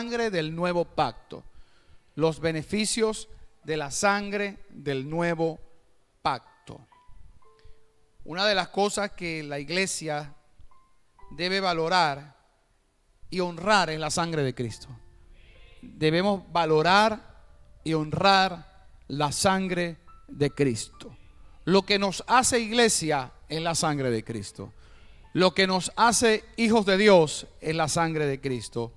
sangre del nuevo pacto. Los beneficios de la sangre del nuevo pacto. Una de las cosas que la iglesia debe valorar y honrar es la sangre de Cristo. Debemos valorar y honrar la sangre de Cristo. Lo que nos hace iglesia es la sangre de Cristo. Lo que nos hace hijos de Dios es la sangre de Cristo.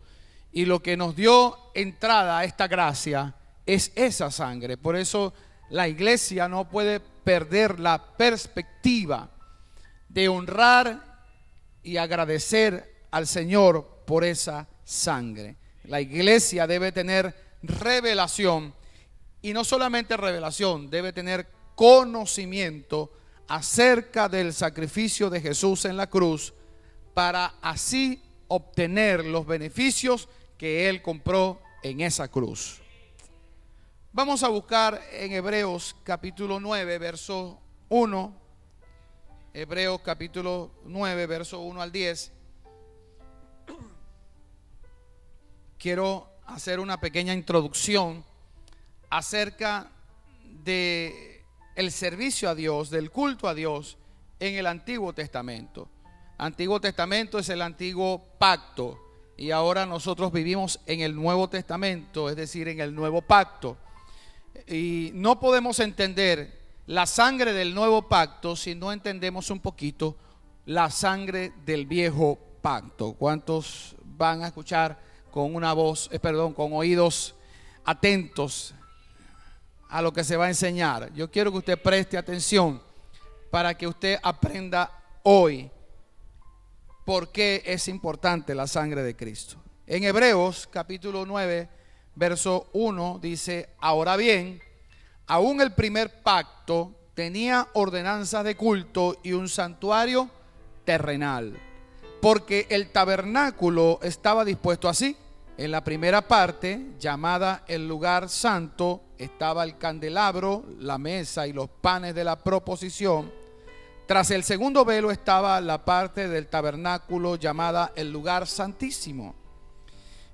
Y lo que nos dio entrada a esta gracia es esa sangre. Por eso la iglesia no puede perder la perspectiva de honrar y agradecer al Señor por esa sangre. La iglesia debe tener revelación, y no solamente revelación, debe tener conocimiento acerca del sacrificio de Jesús en la cruz, para así obtener los beneficios que Él compró en esa cruz. Vamos a buscar en Hebreos capítulo 9, verso 1. Hebreos capítulo 9, verso 1 al 10. Quiero hacer una pequeña introducción acerca de el servicio a Dios, del culto a Dios en el Antiguo Testamento. Antiguo Testamento es el antiguo pacto, y ahora nosotros vivimos en el Nuevo Testamento, es decir, en el nuevo pacto. Y no podemos entender la sangre del nuevo pacto si no entendemos un poquito la sangre del viejo pacto. ¿Cuántos van a escuchar con una voz, con oídos atentos a lo que se va a enseñar? Yo quiero que usted preste atención para que usted aprenda hoy por qué es importante la sangre de Cristo. En Hebreos capítulo 9, verso 1 dice: ahora bien, aún el primer pacto tenía ordenanzas de culto y un santuario terrenal, porque el tabernáculo estaba dispuesto así. En la primera parte, llamada el lugar santo, estaba el candelabro, la mesa y los panes de la proposición. Tras el segundo velo estaba la parte del tabernáculo llamada el lugar santísimo,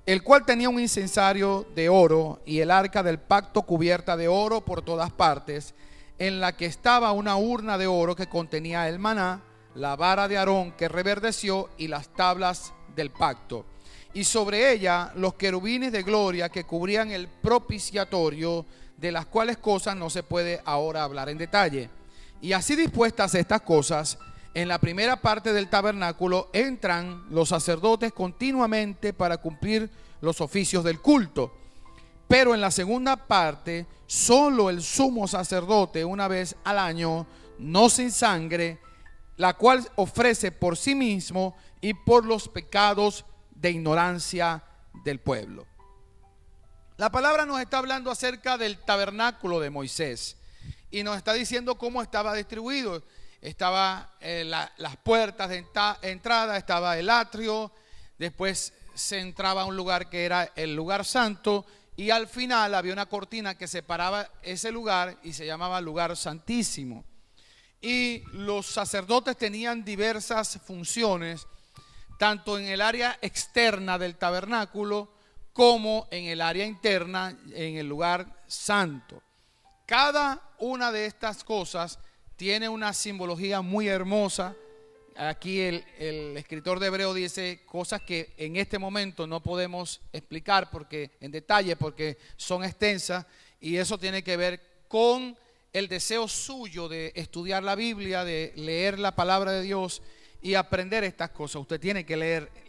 el cual tenía un incensario de oro y el arca del pacto cubierta de oro por todas partes, en la que estaba una urna de oro que contenía el maná, la vara de Aarón que reverdeció y las tablas del pacto. Y sobre ella los querubines de gloria que cubrían el propiciatorio, de las cuales cosas no se puede ahora hablar en detalle. Y así dispuestas estas cosas, en la primera parte del tabernáculo entran los sacerdotes continuamente para cumplir los oficios del culto. Pero en la segunda parte, solo el sumo sacerdote una vez al año, no sin sangre, la cual ofrece por sí mismo y por los pecados de ignorancia del pueblo. La palabra nos está hablando acerca del tabernáculo de Moisés y nos está diciendo cómo estaba distribuido. Estaba las puertas de entrada, estaba el atrio, después se entraba a un lugar que era el lugar santo, y al final había una cortina que separaba ese lugar y se llamaba lugar santísimo. Y los sacerdotes tenían diversas funciones, tanto en el área externa del tabernáculo como en el área interna, en el lugar santo. Cada una de estas cosas tiene una simbología muy hermosa. Aquí el escritor de Hebreo dice cosas que en este momento no podemos explicar en detalle porque son extensas, y eso tiene que ver con el deseo suyo de estudiar la Biblia, de leer la palabra de Dios y aprender estas cosas. Usted tiene que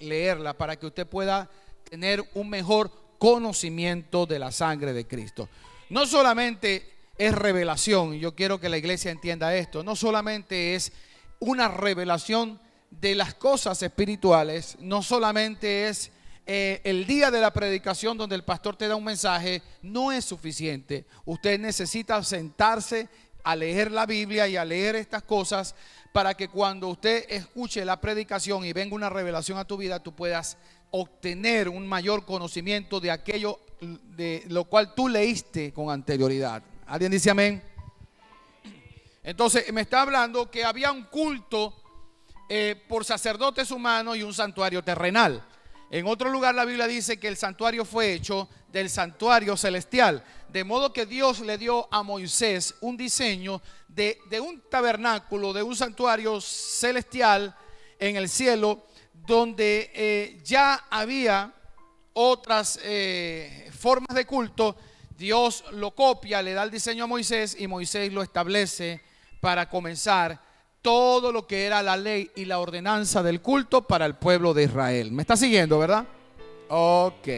leerla para que usted pueda tener un mejor conocimiento de la sangre de Cristo. No solamente es revelación, yo quiero que la iglesia entienda esto, no solamente es una revelación de las cosas espirituales, no solamente es el día de la predicación donde el pastor te da un mensaje, no es suficiente. Usted necesita sentarse a leer la Biblia y a leer estas cosas para que cuando usted escuche la predicación y venga una revelación a tu vida, tú puedas obtener un mayor conocimiento de aquello de lo cual tú leíste con anterioridad. ¿Alguien dice amén? Entonces me está hablando que había un culto por sacerdotes humanos y un santuario terrenal. En otro lugar la Biblia dice que el santuario fue hecho del santuario celestial. De modo que Dios le dio a Moisés un diseño de un tabernáculo, de un santuario celestial en el cielo, donde ya había otras formas de culto. Dios lo copia, le da el diseño a Moisés y Moisés lo establece para comenzar todo lo que era la ley y la ordenanza del culto para el pueblo de Israel. ¿Me está siguiendo, verdad? Ok.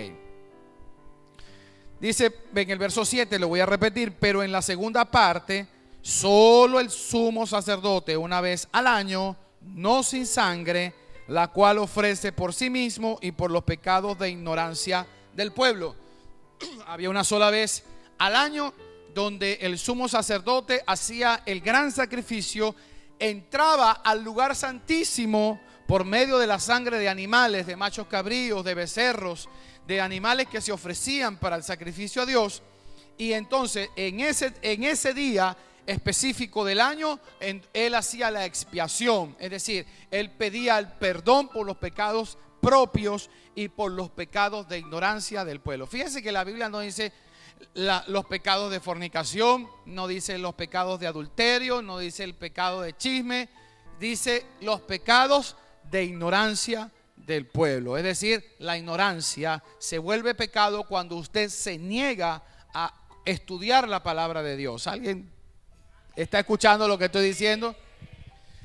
Dice en el verso 7, lo voy a repetir, pero en la segunda parte, solo el sumo sacerdote una vez al año, no sin sangre, la cual ofrece por sí mismo y por los pecados de ignorancia del pueblo. Había una sola vez al año donde el sumo sacerdote hacía el gran sacrificio, entraba al lugar santísimo por medio de la sangre de animales, de machos cabríos, de becerros, de animales que se ofrecían para el sacrificio a Dios. Y entonces en ese día específico del año, él hacía la expiación, es decir, él pedía el perdón por los pecados propios y por los pecados de ignorancia del pueblo. Fíjense que la Biblia no dice los pecados de fornicación, no dice los pecados de adulterio, no dice el pecado de chisme, dice los pecados de ignorancia del pueblo. Es decir, la ignorancia se vuelve pecado cuando usted se niega a estudiar la palabra de Dios. ¿Alguien está escuchando lo que estoy diciendo?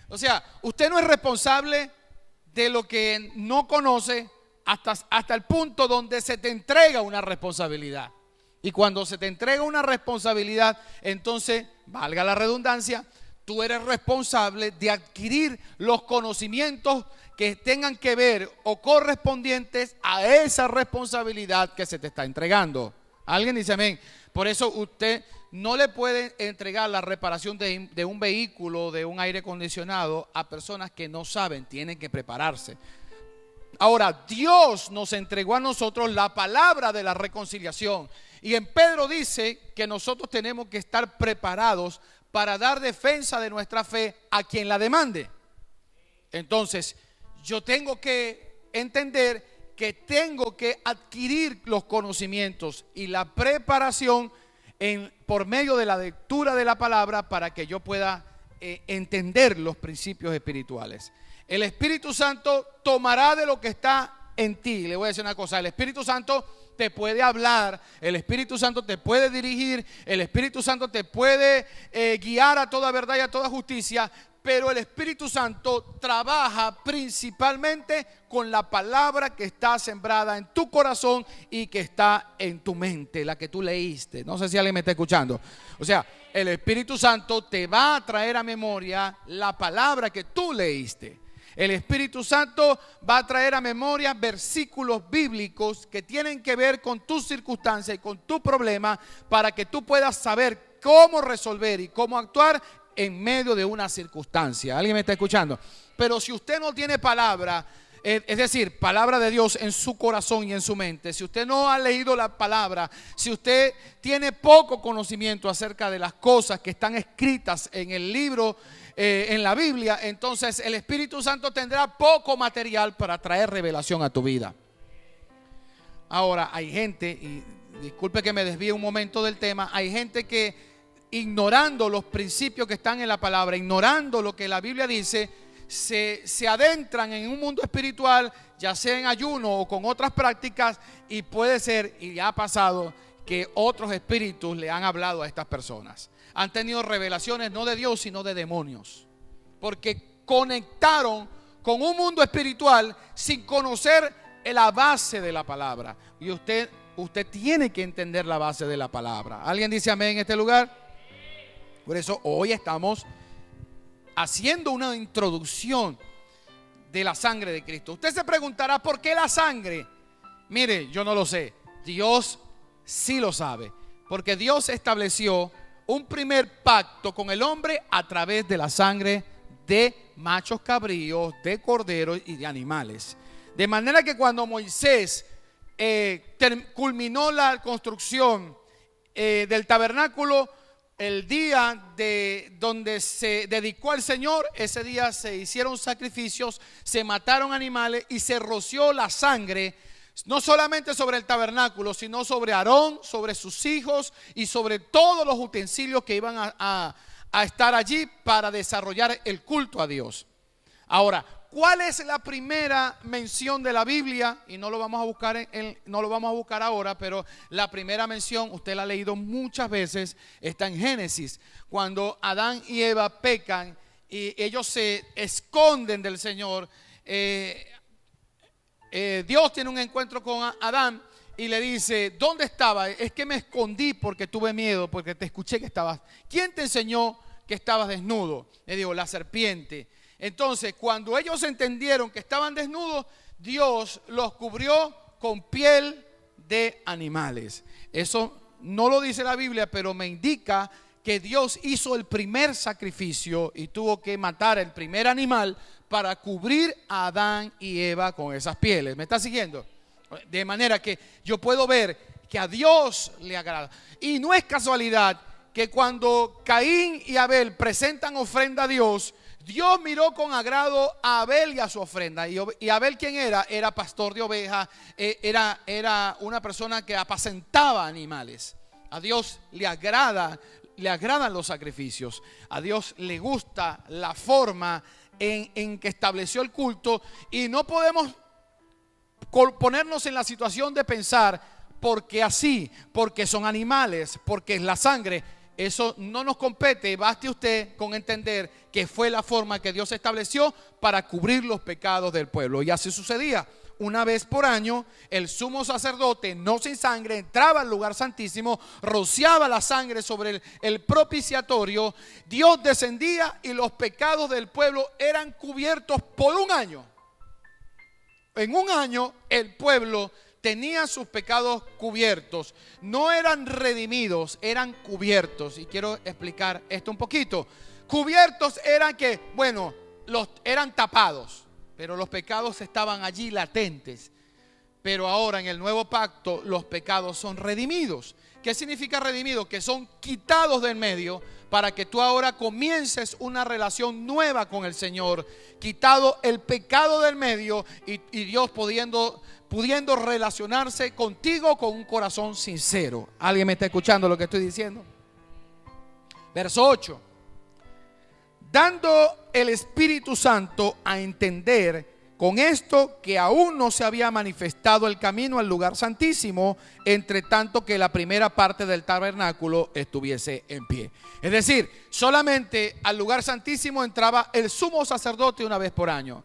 O sea, usted no es responsable de lo que no conoce hasta el punto donde se te entrega una responsabilidad. Y cuando se te entrega una responsabilidad, entonces, valga la redundancia, tú eres responsable de adquirir los conocimientos que tengan que ver o correspondientes a esa responsabilidad que se te está entregando. ¿Alguien dice amén? Por eso usted no le puede entregar la reparación de un vehículo, de un aire acondicionado a personas que no saben, tienen que prepararse. Ahora, Dios nos entregó a nosotros la palabra de la reconciliación. Y en Pedro dice que nosotros tenemos que estar preparados para dar defensa de nuestra fe a quien la demande. Entonces, yo tengo que entender que tengo que adquirir los conocimientos y la preparación por medio de la lectura de la palabra para que yo pueda entender los principios espirituales. El Espíritu Santo tomará de lo que está en ti. Le voy a decir una cosa, el Espíritu Santo te puede hablar, el Espíritu Santo te puede dirigir, el Espíritu Santo te puede guiar a toda verdad y a toda justicia, pero el Espíritu Santo trabaja principalmente con la palabra que está sembrada en tu corazón y que está en tu mente, la que tú leíste. No sé si alguien me está escuchando. O sea, el Espíritu Santo te va a traer a memoria la palabra que tú leíste. El Espíritu Santo va a traer a memoria versículos bíblicos que tienen que ver con tu circunstancia y con tu problema para que tú puedas saber cómo resolver y cómo actuar en medio de una circunstancia. ¿Alguien me está escuchando? Pero si usted no tiene palabra, es decir, palabra de Dios en su corazón y en su mente, si usted no ha leído la palabra, si usted tiene poco conocimiento acerca de las cosas que están escritas en el libro, en la Biblia, entonces el Espíritu Santo tendrá poco material para traer revelación a tu vida. Ahora, hay gente, y disculpe que me desvíe un momento del tema, hay gente que ignorando los principios que están en la palabra, ignorando lo que la Biblia dice, se adentran en un mundo espiritual, ya sea en ayuno o con otras prácticas, y puede ser, y ya ha pasado, que otros espíritus le han hablado a estas personas. Han tenido revelaciones no de Dios, sino de demonios, porque conectaron con un mundo espiritual sin conocer la base de la palabra. Y usted tiene que entender la base de la palabra. ¿Alguien dice amén en este lugar? Por eso hoy estamos haciendo una introducción de la sangre de Cristo. Usted se preguntará, ¿por qué la sangre? Mire, yo no lo sé. Dios sí lo sabe, porque Dios estableció un primer pacto con el hombre a través de la sangre de machos cabríos, de corderos y de animales. De manera que cuando Moisés culminó la construcción del tabernáculo, el día de donde se dedicó al Señor, ese día se hicieron sacrificios, se mataron animales y se roció la sangre, no solamente sobre el tabernáculo, sino sobre Aarón, sobre sus hijos y sobre todos los utensilios que iban a estar allí para desarrollar el culto a Dios. Ahora, ¿cuál es la primera mención de la Biblia? Y no lo vamos a buscar no lo vamos a buscar ahora, pero la primera mención, usted la ha leído muchas veces, está en Génesis, cuando Adán y Eva pecan y ellos se esconden del Señor. Dios tiene un encuentro con Adán y le dice: ¿dónde estaba? Es que me escondí porque tuve miedo, porque te escuché que estabas. ¿Quién te enseñó que estabas desnudo? Le digo: la serpiente. Entonces, cuando ellos entendieron que estaban desnudos, Dios los cubrió con piel de animales. Eso no lo dice la Biblia, pero me indica que Dios hizo el primer sacrificio y tuvo que matar el primer animal para cubrir a Adán y Eva con esas pieles. ¿Me está siguiendo? De manera que yo puedo ver que a Dios le agrada. Y no es casualidad que cuando Caín y Abel presentan ofrenda a Dios, Dios miró con agrado a Abel y a su ofrenda. Y Abel, ¿quién era? Era pastor de ovejas, era una persona que apacentaba animales. A Dios le agradan los sacrificios. A Dios le gusta la forma en que estableció el culto. Y no podemos ponernos en la situación de pensar: porque así, porque son animales, porque es la sangre. Eso no nos compete. Baste usted con entender que fue la forma que Dios estableció para cubrir los pecados del pueblo. Y así sucedía. Una vez por año, el sumo sacerdote, no sin sangre, entraba al lugar santísimo, rociaba la sangre sobre el propiciatorio. Dios descendía y los pecados del pueblo eran cubiertos por un año. En un año el pueblo tenía sus pecados cubiertos. No eran redimidos, eran cubiertos. Y quiero explicar esto un poquito. Cubiertos eran que, bueno, eran tapados, pero los pecados estaban allí latentes. Pero ahora en el nuevo pacto los pecados son redimidos. ¿Qué significa redimido? Que son quitados del medio para que tú ahora comiences una relación nueva con el Señor. Quitado el pecado del medio y Dios pudiendo relacionarse contigo con un corazón sincero. ¿Alguien me está escuchando lo que estoy diciendo? Verso 8. Dando el Espíritu Santo a entender con esto que aún no se había manifestado el camino al lugar santísimo, entre tanto que la primera parte del tabernáculo estuviese en pie. Es decir, solamente al lugar santísimo entraba el sumo sacerdote una vez por año.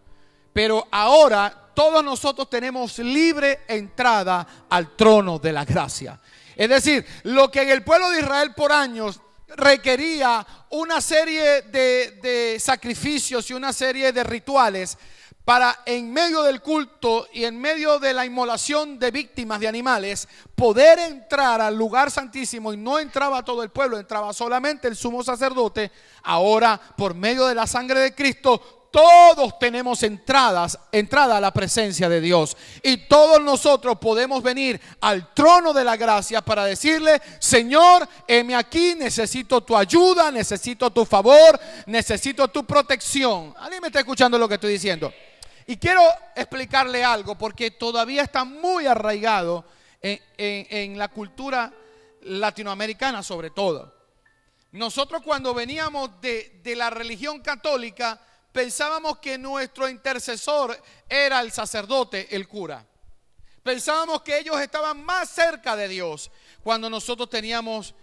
Pero ahora todos nosotros tenemos libre entrada al trono de la gracia. Es decir, lo que en el pueblo de Israel por años requería una serie de sacrificios y una serie de rituales para, en medio del culto y en medio de la inmolación de víctimas de animales, poder entrar al lugar santísimo. Y no entraba todo el pueblo, entraba solamente el sumo sacerdote. Ahora, por medio de la sangre de Cristo, todos tenemos entrada a la presencia de Dios. Y todos nosotros podemos venir al trono de la gracia para decirle: Señor, heme aquí, necesito tu ayuda, necesito tu favor, necesito tu protección. ¿Alguien me está escuchando lo que estoy diciendo? Y quiero explicarle algo, porque todavía está muy arraigado en la cultura latinoamericana, sobre todo. Nosotros, cuando veníamos de la religión católica, pensábamos que nuestro intercesor era el sacerdote, el cura. Pensábamos que ellos estaban más cerca de Dios. Cuando nosotros teníamos,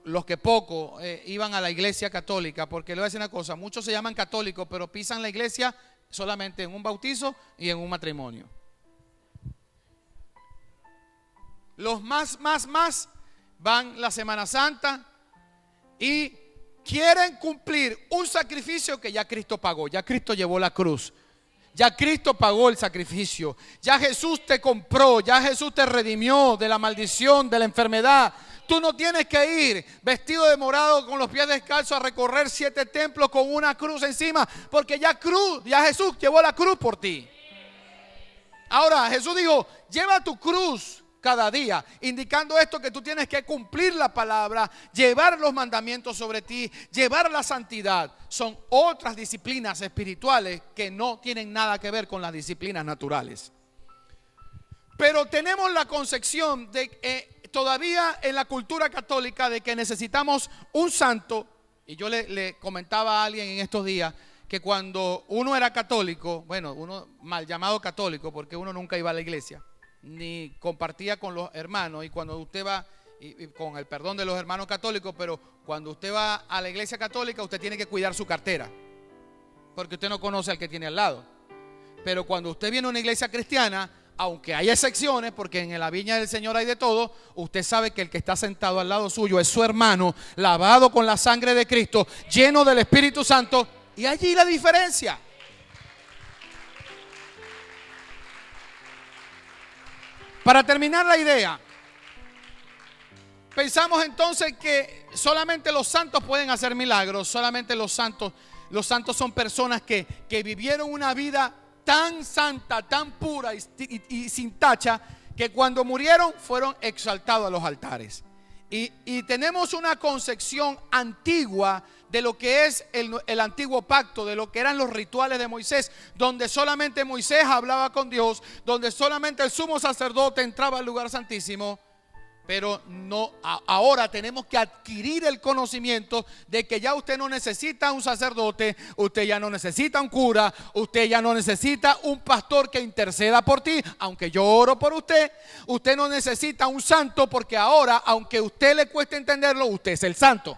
los que poco iban a la iglesia católica, porque le voy a decir una cosa: muchos se llaman católicos, pero pisan la iglesia solamente en un bautizo y en un matrimonio. Los más van la Semana Santa y quieren cumplir un sacrificio que ya Cristo pagó. Ya Cristo llevó la cruz. Ya Cristo pagó el sacrificio. Ya Jesús te compró. Ya Jesús te redimió de la maldición, de la enfermedad. Tú no tienes que ir vestido de morado con los pies descalzos a recorrer 7 templos con una cruz encima, porque ya Jesús llevó la cruz por ti. Ahora Jesús dijo: lleva tu cruz cada día, indicando esto que tú tienes que cumplir la palabra, llevar los mandamientos sobre ti, llevar la santidad. Son otras disciplinas espirituales que no tienen nada que ver con las disciplinas naturales. Pero tenemos la concepción de todavía en la cultura católica de que necesitamos un santo. Y yo le comentaba a alguien en estos días que cuando uno era católico, bueno, uno mal llamado católico porque uno nunca iba a la iglesia ni compartía con los hermanos, y cuando usted va, y con el perdón de los hermanos católicos, pero cuando usted va a la iglesia católica usted tiene que cuidar su cartera porque usted no conoce al que tiene al lado. Pero cuando usted viene a una iglesia cristiana, aunque hay excepciones, porque en la viña del Señor hay de todo, usted sabe que el que está sentado al lado suyo es su hermano, lavado con la sangre de Cristo, lleno del Espíritu Santo, y allí la diferencia. Para terminar la idea, pensamos entonces que solamente los santos pueden hacer milagros, solamente los santos son personas que vivieron una vida tan santa, tan pura y sin tacha, que cuando murieron fueron exaltados a los altares. Y tenemos una concepción antigua de lo que es el antiguo pacto, de lo que eran los rituales de Moisés, donde solamente Moisés hablaba con Dios, donde solamente el sumo sacerdote entraba al lugar santísimo. Pero no, ahora tenemos que adquirir el conocimiento de que ya usted no necesita un sacerdote, usted ya no necesita un cura, usted ya no necesita un pastor que interceda por ti, aunque yo oro por usted. Usted no necesita un santo, porque ahora, aunque a usted le cueste entenderlo, usted es el santo.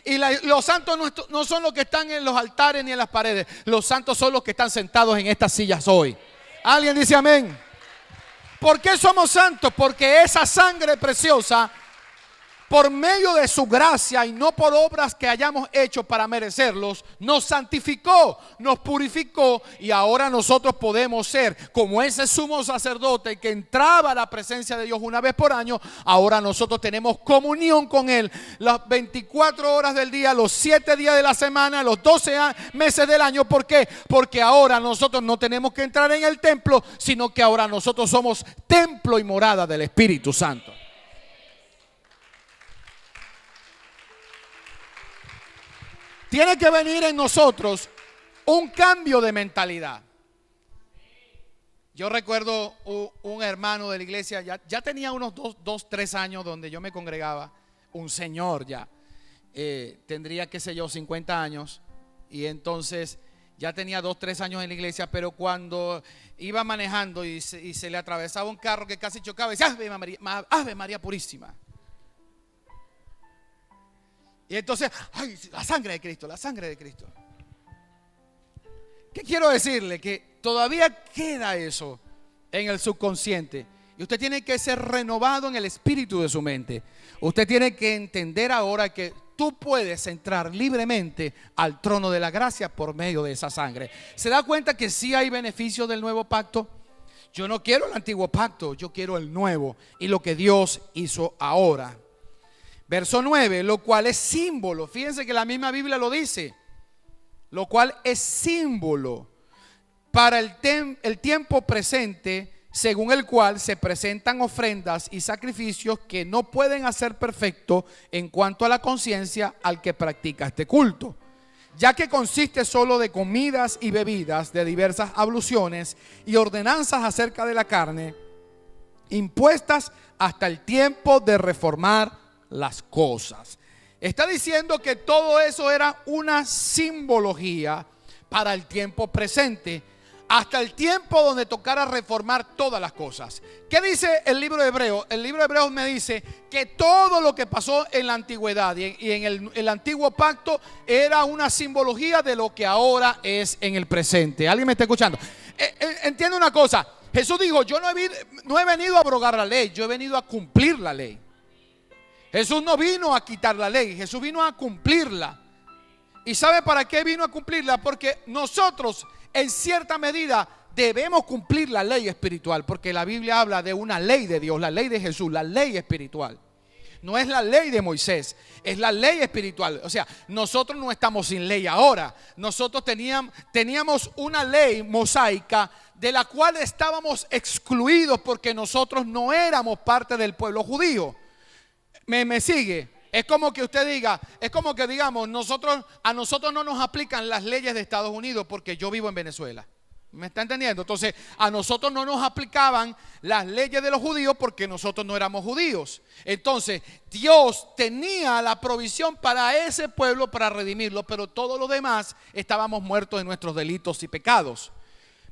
Y los santos no son los que están en los altares ni en las paredes. Los santos son los que están sentados en estas sillas hoy. ¿Alguien dice amén? ¿Por qué somos santos? Porque esa sangre preciosa, por medio de su gracia y no por obras que hayamos hecho para merecerlos, nos santificó, nos purificó, y ahora nosotros podemos ser como ese sumo sacerdote que entraba a la presencia de Dios una vez por año. Ahora nosotros tenemos comunión con Él las 24 horas del día, los 7 días de la semana, los 12 meses del año. ¿Por qué? Porque ahora nosotros no tenemos que entrar en el templo, sino que ahora nosotros somos templo y morada del Espíritu Santo. Tiene que venir en nosotros un cambio de mentalidad. Yo recuerdo un hermano de la iglesia, ya tenía unos 3 años donde yo me congregaba, un señor ya, tendría, qué sé yo, 50 años, y entonces ya tenía 3 años en la iglesia, pero cuando iba manejando y se le atravesaba un carro que casi chocaba, decía: Ave María Purísima. Y entonces, ay, la sangre de Cristo, la sangre de Cristo. ¿Qué quiero decirle? Que todavía queda eso en el subconsciente. Y usted tiene que ser renovado en el espíritu de su mente. Usted tiene que entender ahora que tú puedes entrar libremente al trono de la gracia por medio de esa sangre. ¿Se da cuenta que sí hay beneficios del nuevo pacto? Yo no quiero el antiguo pacto, yo quiero el nuevo y lo que Dios hizo ahora. Verso 9, lo cual es símbolo. Fíjense que la misma Biblia lo dice. Lo cual es símbolo para el tiempo presente, según el cual se presentan ofrendas y sacrificios que no pueden hacer perfecto en cuanto a la conciencia al que practica este culto, ya que consiste solo de comidas y bebidas, de diversas abluciones y ordenanzas acerca de la carne, impuestas hasta el tiempo de reformar las cosas. Está diciendo que todo eso era una simbología para el tiempo presente, hasta el tiempo donde tocara reformar todas las cosas. ¿Qué dice el libro de Hebreos? El libro de Hebreos me dice que todo lo que pasó en la antigüedad y en el antiguo pacto era una simbología de lo que ahora es en el presente. ¿Alguien me está escuchando? Entiende una cosa. Jesús dijo: yo no he venido a abrogar la ley, yo he venido a cumplir la ley. Jesús no vino a quitar la ley, Jesús vino a cumplirla. ¿Y sabe para qué vino a cumplirla? Porque nosotros en cierta medida debemos cumplir la ley espiritual, porque la Biblia habla de una ley de Dios, la ley de Jesús, la ley espiritual. No es la ley de Moisés, es la ley espiritual. O sea, nosotros no estamos sin ley ahora. Nosotros teníamos una ley mosaica de la cual estábamos excluidos porque nosotros no éramos parte del pueblo judío. ¿Me sigue? Es como que usted diga, es como que digamos, a nosotros no nos aplican las leyes de Estados Unidos porque yo vivo en Venezuela. ¿Me está entendiendo? Entonces, a nosotros no nos aplicaban las leyes de los judíos porque nosotros no éramos judíos. Entonces, Dios tenía la provisión para ese pueblo para redimirlo, pero todos los demás estábamos muertos en nuestros delitos y pecados.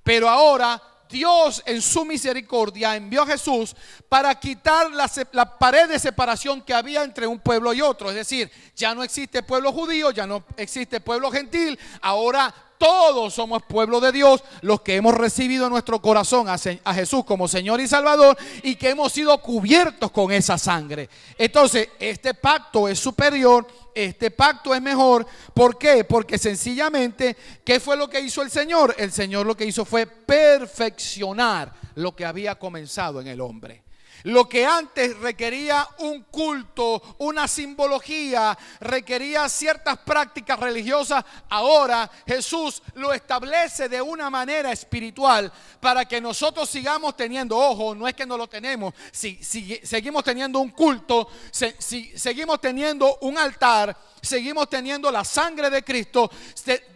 Pero ahora Dios en su misericordia envió a Jesús para quitar la pared de separación que había entre un pueblo y otro. Es decir, ya no existe pueblo judío, ya no existe pueblo gentil. Ahora todos somos pueblo de Dios, los que hemos recibido en nuestro corazón a Jesús como Señor y Salvador, y que hemos sido cubiertos con esa sangre. Entonces, este pacto es superior, este pacto es mejor. ¿Por qué? Porque sencillamente, ¿qué fue lo que hizo el Señor? El Señor lo que hizo fue perfeccionar lo que había comenzado en el hombre. Lo que antes requería un culto, una simbología, requería ciertas prácticas religiosas, ahora Jesús lo establece de una manera espiritual para que nosotros sigamos teniendo, ojo, no es que no lo tenemos, si seguimos teniendo un culto, seguimos teniendo un altar, seguimos teniendo la sangre de Cristo,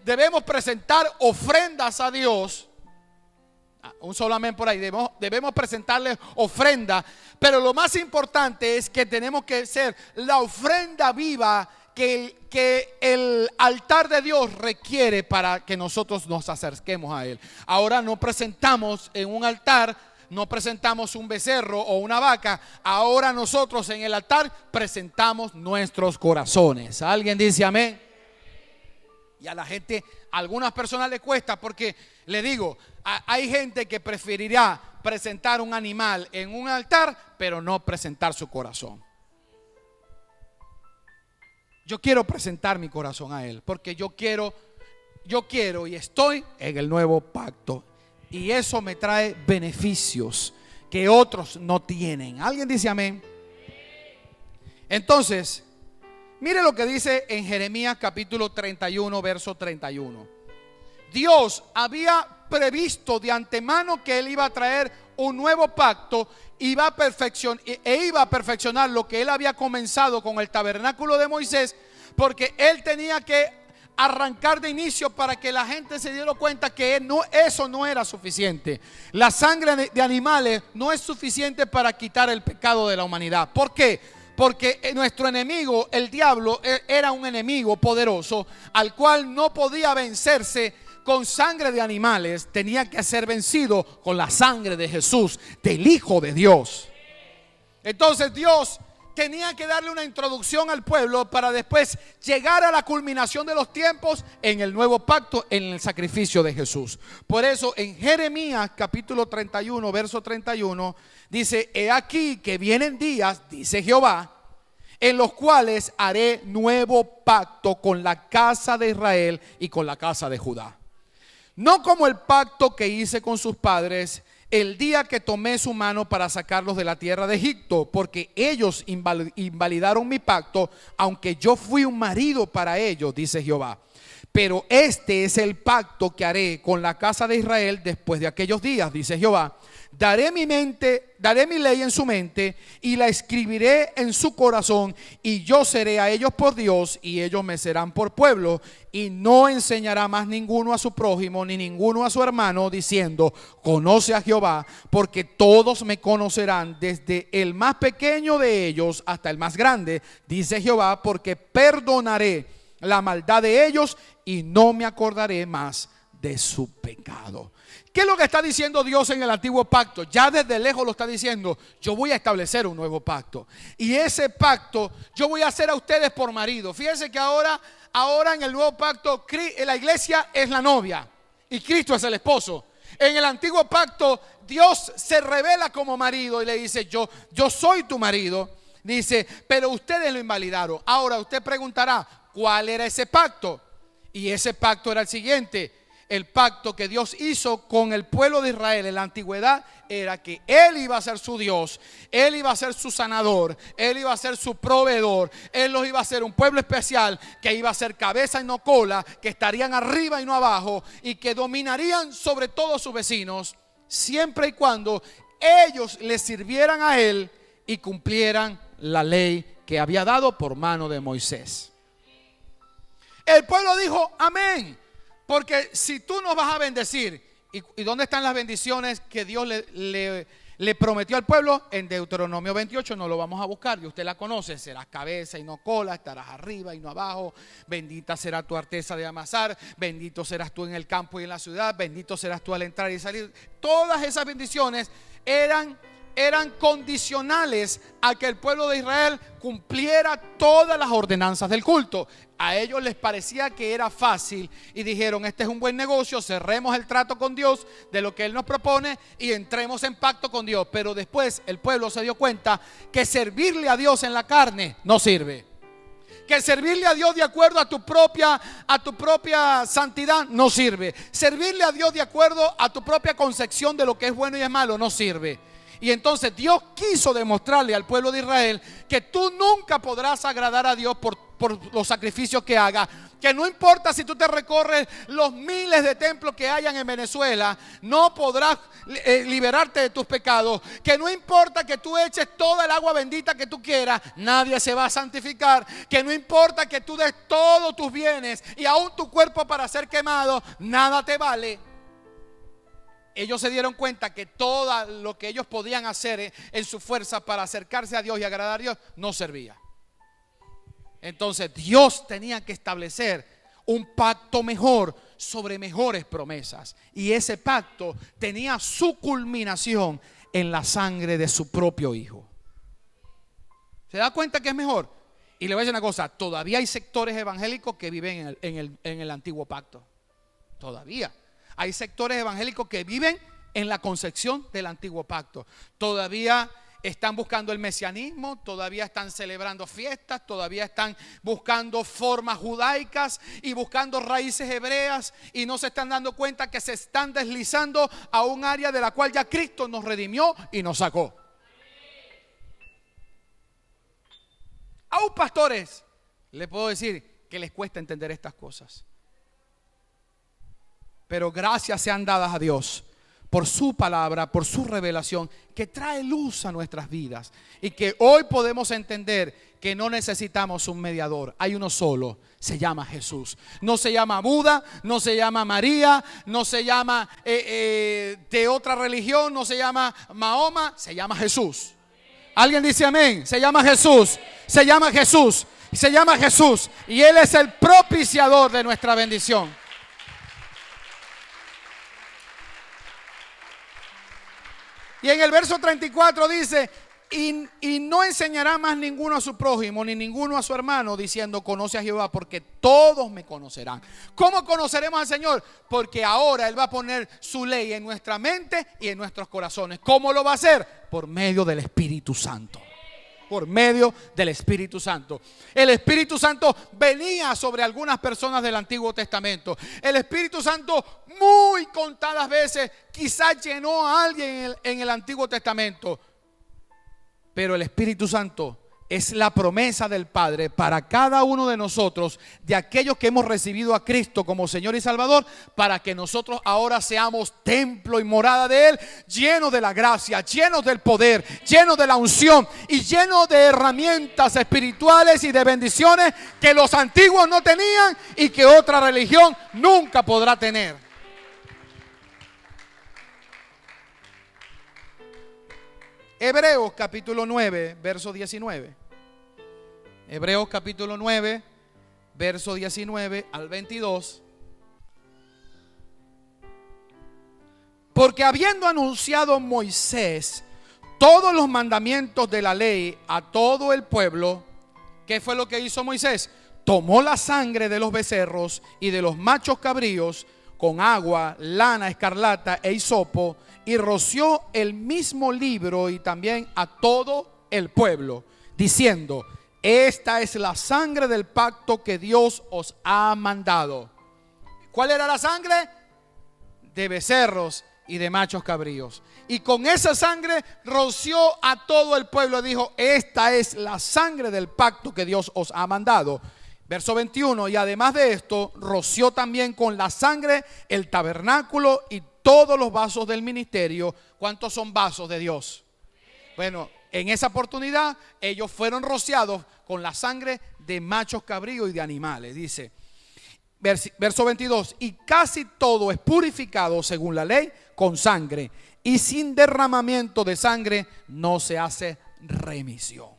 debemos presentar ofrendas a Dios. Un solo amén por ahí. Debemos presentarle ofrenda, pero lo más importante es que tenemos que ser la ofrenda viva que el altar de Dios requiere para que nosotros nos acerquemos a Él. Ahora no presentamos en un altar, no presentamos un becerro o una vaca. Ahora nosotros en el altar presentamos nuestros corazones. ¿Alguien dice amén? Y a la gente, a algunas personas les cuesta, porque le digo, hay gente que preferirá presentar un animal en un altar, pero no presentar su corazón. Yo quiero presentar mi corazón a Él, porque yo quiero y estoy en el nuevo pacto. Y eso me trae beneficios que otros no tienen. ¿Alguien dice amén? Entonces, mire lo que dice en Jeremías capítulo 31, verso 31. Dios había previsto de antemano que Él iba a traer un nuevo pacto, iba a perfeccionar lo que Él había comenzado con el tabernáculo de Moisés, porque Él tenía que arrancar de inicio para que la gente se diera cuenta que eso no era suficiente. La sangre de animales no es suficiente para quitar el pecado de la humanidad. ¿Por qué? Porque nuestro enemigo, el diablo, era un enemigo poderoso al cual no podía vencerse con sangre de animales. Tenía que ser vencido con la sangre de Jesús, del Hijo de Dios. Entonces Dios tenía que darle una introducción al pueblo para después llegar a la culminación de los tiempos en el nuevo pacto, en el sacrificio de Jesús. Por eso en Jeremías capítulo 31, verso 31 dice: he aquí que vienen días, dice Jehová, en los cuales haré nuevo pacto con la casa de Israel y con la casa de Judá. No como el pacto que hice con sus padres el día que tomé su mano para sacarlos de la tierra de Egipto, porque ellos invalidaron mi pacto, aunque yo fui un marido para ellos, dice Jehová. Pero este es el pacto que haré con la casa de Israel después de aquellos días, dice Jehová. Daré mi ley en su mente y la escribiré en su corazón, y yo seré a ellos por Dios y ellos me serán por pueblo. Y no enseñará más ninguno a su prójimo ni ninguno a su hermano diciendo: conoce a Jehová, porque todos me conocerán, desde el más pequeño de ellos hasta el más grande, dice Jehová, porque perdonaré la maldad de ellos y no me acordaré más de su pecado. ¿Qué es lo que está diciendo Dios en el antiguo pacto? Ya desde lejos lo está diciendo: yo voy a establecer un nuevo pacto, y ese pacto yo voy a hacer a ustedes por marido. Fíjense que ahora en el nuevo pacto la iglesia es la novia y Cristo es el esposo. En el antiguo pacto Dios se revela como marido y le dice: yo soy tu marido. Dice: pero ustedes lo invalidaron. Ahora usted preguntará: ¿cuál era ese pacto? Y ese pacto era el siguiente: el pacto que Dios hizo con el pueblo de Israel en la antigüedad era que Él iba a ser su Dios, Él iba a ser su sanador, Él iba a ser su proveedor, Él los iba a ser un pueblo especial que iba a ser cabeza y no cola, que estarían arriba y no abajo y que dominarían sobre todos sus vecinos, siempre y cuando ellos le sirvieran a Él y cumplieran la ley que había dado por mano de Moisés. El pueblo dijo amén, porque si tú nos vas a bendecir, ¿y dónde están las bendiciones que Dios le prometió al pueblo? En Deuteronomio 28 no lo vamos a buscar, y usted la conoce: serás cabeza y no cola, estarás arriba y no abajo, bendita será tu arteza de amasar, bendito serás tú en el campo y en la ciudad, bendito serás tú al entrar y salir. Todas esas bendiciones eran condicionales a que el pueblo de Israel cumpliera todas las ordenanzas del culto. A ellos les parecía que era fácil y dijeron: este es un buen negocio, cerremos el trato con Dios de lo que Él nos propone y entremos en pacto con Dios. Pero después el pueblo se dio cuenta que servirle a Dios en la carne no sirve, que servirle a Dios de acuerdo a tu propia santidad no sirve, servirle a Dios de acuerdo a tu propia concepción de lo que es bueno y es malo no sirve. Y entonces Dios quiso demostrarle al pueblo de Israel que tú nunca podrás agradar a Dios por los sacrificios que hagas. Que no importa si tú te recorres los miles de templos que hayan en Venezuela, no podrás liberarte de tus pecados. Que no importa que tú eches toda el agua bendita que tú quieras, nadie se va a santificar. Que no importa que tú des todos tus bienes y aún tu cuerpo para ser quemado, nada te vale. Ellos se dieron cuenta que todo lo que ellos podían hacer en su fuerza para acercarse a Dios y agradar a Dios no servía. Entonces Dios tenía que establecer un pacto mejor sobre mejores promesas. Y ese pacto tenía su culminación en la sangre de su propio Hijo. ¿Se da cuenta que es mejor? Y le voy a decir una cosa: todavía hay sectores evangélicos que viven en el antiguo pacto. Todavía hay sectores evangélicos que viven en la concepción del antiguo pacto. Todavía están buscando el mesianismo, todavía están celebrando fiestas, todavía están buscando formas judaicas y buscando raíces hebreas, y no se están dando cuenta que se están deslizando a un área de la cual ya Cristo nos redimió y nos sacó. Aún pastores, le puedo decir que les cuesta entender estas cosas. Pero gracias sean dadas a Dios por su palabra, por su revelación, que trae luz a nuestras vidas. Y que hoy podemos entender que no necesitamos un mediador. Hay uno solo, se llama Jesús. No se llama Buda, no se llama María, no se llama de otra religión, no se llama Mahoma, se llama Jesús. ¿Alguien dice amén? Se llama Jesús, se llama Jesús, se llama Jesús. Y Él es el propiciador de nuestra bendición. Y en el verso 34 dice: y no enseñará más ninguno a su prójimo, ni ninguno a su hermano, diciendo: conoce a Jehová, porque todos me conocerán. ¿Cómo conoceremos al Señor? Porque ahora Él va a poner su ley en nuestra mente y en nuestros corazones. ¿Cómo lo va a hacer? Por medio del Espíritu Santo. Por medio del Espíritu Santo. El Espíritu Santo venía sobre algunas personas del Antiguo Testamento. El Espíritu Santo muy contadas veces quizás llenó a alguien en el Antiguo Testamento. Pero el Espíritu Santo es la promesa del Padre para cada uno de nosotros, de aquellos que hemos recibido a Cristo como Señor y Salvador, para que nosotros ahora seamos templo y morada de Él, llenos de la gracia, llenos del poder, llenos de la unción y llenos de herramientas espirituales y de bendiciones que los antiguos no tenían y que otra religión nunca podrá tener. Hebreos capítulo 9, verso 19. Hebreos capítulo 9, verso 19 al 22. Porque habiendo anunciado Moisés todos los mandamientos de la ley a todo el pueblo, ¿qué fue lo que hizo Moisés? Tomó la sangre de los becerros y de los machos cabríos con agua, lana escarlata e hisopo, y roció el mismo libro y también a todo el pueblo, diciendo: esta es la sangre del pacto que Dios os ha mandado. ¿Cuál era la sangre? de becerros y de machos cabríos. Y con esa sangre roció a todo el pueblo. Dijo: esta es la sangre del pacto que Dios os ha mandado. Verso 21, y además de esto, roció también con la sangre el tabernáculo y todos los vasos del ministerio. ¿Cuántos son vasos de Dios? Bueno, en esa oportunidad ellos fueron rociados con la sangre de machos cabríos y de animales. Dice, verso 22, y casi todo es purificado según la ley con sangre, y sin derramamiento de sangre no se hace remisión.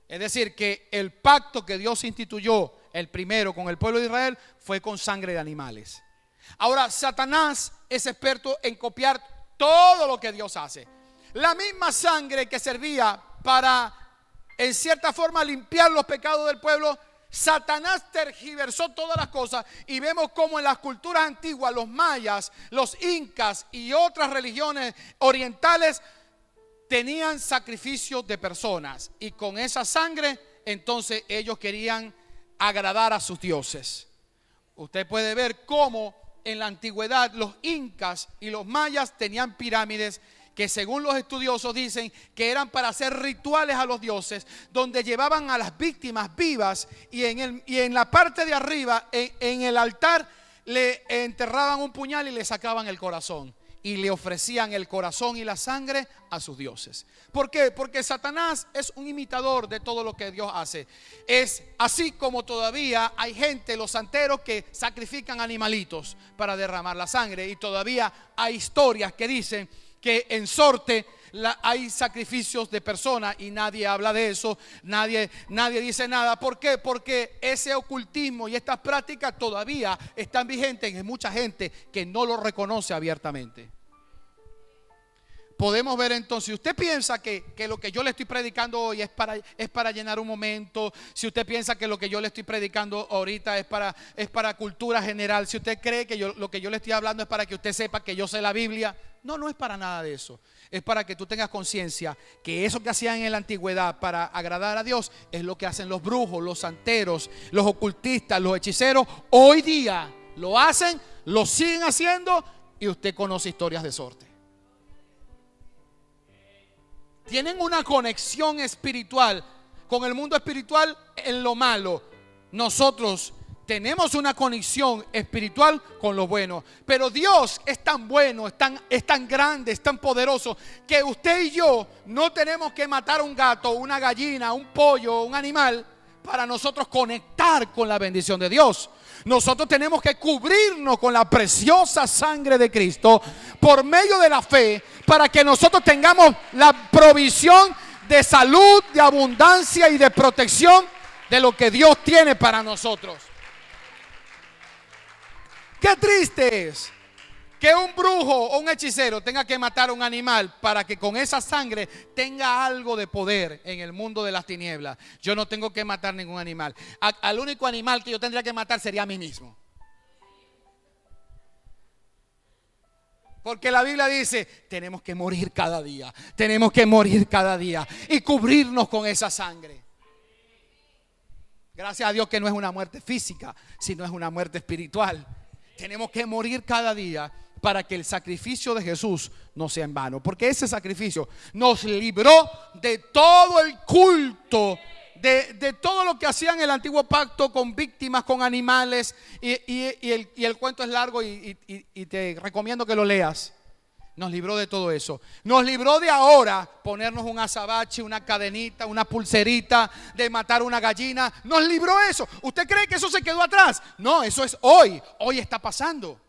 Es decir, que el pacto que Dios instituyó, el primero con el pueblo de Israel, fue con sangre de animales. Ahora, Satanás es experto en copiar todo lo que Dios hace. La misma sangre que servía para, en cierta forma, limpiar los pecados del pueblo, Satanás tergiversó todas las cosas. Y vemos cómo en las culturas antiguas, los mayas, los incas y otras religiones orientales tenían sacrificios de personas, y con esa sangre entonces ellos querían agradar a sus dioses. Usted puede ver cómo en la antigüedad los incas y los mayas tenían pirámides que, según los estudiosos, dicen que eran para hacer rituales a los dioses, donde llevaban a las víctimas vivas y en la parte de arriba, en el altar, le enterraban un puñal y le sacaban el corazón. Y le ofrecían el corazón y la sangre a sus dioses. ¿Por qué? Porque Satanás es un imitador de todo lo que Dios hace. Es así como todavía hay gente, los santeros, que sacrifican animalitos para derramar la sangre. Y todavía hay historias que dicen que en Sorte hay sacrificios de personas y nadie habla de eso, nadie dice nada. ¿Por qué? Porque ese ocultismo y estas prácticas todavía están vigentes en mucha gente que no lo reconoce abiertamente. Podemos ver entonces, si usted piensa que lo que yo le estoy predicando hoy es para llenar un momento, si usted piensa que lo que yo le estoy predicando ahorita es para cultura general, si usted cree que lo que yo le estoy hablando es para que usted sepa que yo sé la Biblia, no es para nada de eso. Es para que tú tengas conciencia que eso que hacían en la antigüedad para agradar a Dios es lo que hacen los brujos, los santeros, los ocultistas, los hechiceros. Hoy día lo hacen, lo siguen haciendo, y usted conoce historias de Sorte. Tienen una conexión espiritual con el mundo espiritual en lo malo. Nosotros tenemos una conexión espiritual con lo bueno. Pero Dios es tan bueno, es tan grande, es tan poderoso, que usted y yo no tenemos que matar un gato, una gallina, un pollo, un animal para nosotros conectar con la bendición de Dios. Nosotros tenemos que cubrirnos con la preciosa sangre de Cristo por medio de la fe, para que nosotros tengamos la provisión de salud, de abundancia y de protección de lo que Dios tiene para nosotros. Qué triste es que un brujo o un hechicero tenga que matar a un animal para que con esa sangre tenga algo de poder en el mundo de las tinieblas. Yo no tengo que matar ningún animal. Al único animal que yo tendría que matar sería a mí mismo. Porque la Biblia dice, tenemos que morir cada día. Tenemos que morir cada día y cubrirnos con esa sangre. Gracias a Dios que no es una muerte física, sino es una muerte espiritual. Tenemos que morir cada día para que el sacrificio de Jesús no sea en vano. Porque ese sacrificio nos libró de todo el culto, de todo lo que hacían en el antiguo pacto con víctimas, con animales. Y el cuento es largo y te recomiendo que lo leas. Nos libró de todo eso. Nos libró de ahora ponernos un azabache, una cadenita, una pulserita, de matar una gallina. Nos libró eso. ¿Usted cree que eso se quedó atrás? No, eso es hoy. Hoy está pasando.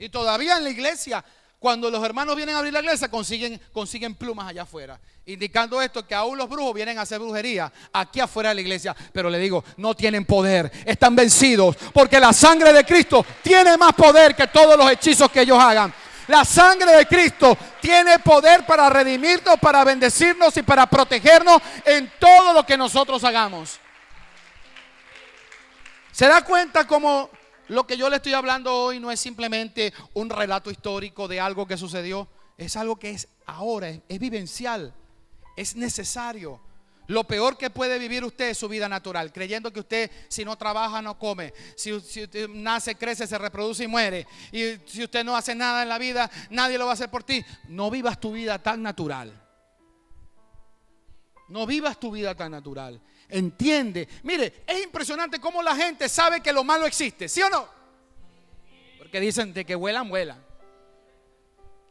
Y todavía en la iglesia, cuando los hermanos vienen a abrir la iglesia, consiguen plumas allá afuera, indicando esto, que aún los brujos vienen a hacer brujería aquí afuera de la iglesia. Pero le digo, no tienen poder, están vencidos, porque la sangre de Cristo tiene más poder que todos los hechizos que ellos hagan. La sangre de Cristo tiene poder para redimirnos, para bendecirnos y para protegernos en todo lo que nosotros hagamos. ¿Se da cuenta cómo lo que yo le estoy hablando hoy no es simplemente un relato histórico de algo que sucedió? Es algo que es ahora, es vivencial, es necesario. Lo peor que puede vivir usted es su vida natural, creyendo que usted, si no trabaja, no come. Si usted nace, crece, se reproduce y muere. Y si usted no hace nada en la vida, nadie lo va a hacer por ti. No vivas tu vida tan natural. No vivas tu vida tan natural. Entiende. Mire, es impresionante cómo la gente sabe que lo malo existe, ¿sí o no? Porque dicen de que vuelan, vuelan.